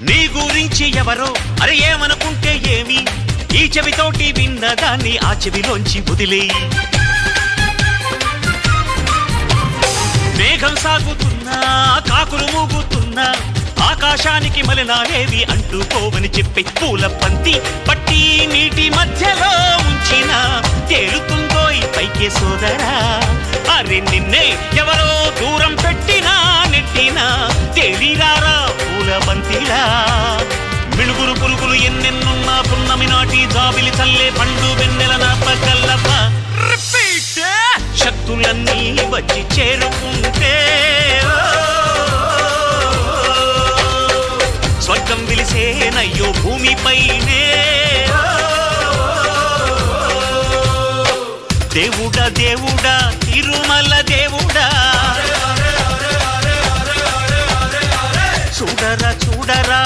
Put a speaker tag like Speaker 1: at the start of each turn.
Speaker 1: నీ గురించి ఎవరో అరే ఏమనుకుంటే ఏమి, ఈ చెవితోటి విన్నదాన్ని ఆ చెవిలోంచి వదిలే. మేఘం సాగుతున్నా కాకులు మూగుతున్నా ఆకాశానికి మలినాలేవి అంటుకోవని చెప్పి పూల పంతి పట్టి నీటి మధ్యలో ఉంచిన తేలుతుందో ఈ పైకే సోదరా. అరే నిన్నే ఎవరో దూరం పెట్టినా నెట్టినా తేలిరారా పూల బంతిలా. మిణుగురు పురుగులు ఎన్నెన్నున్నా పున్నమి నాటి జాబిలి చల్లే పండు వెన్నెల నాపగల్లప్ప. శక్తులన్నీ వచ్చి చేరుకుంటే స్వర్గం విలిసేనయ్యో భూమిపైనే. దేవుడా దేవుడా తిరుమల దేవుడా, చూడరా చూడరా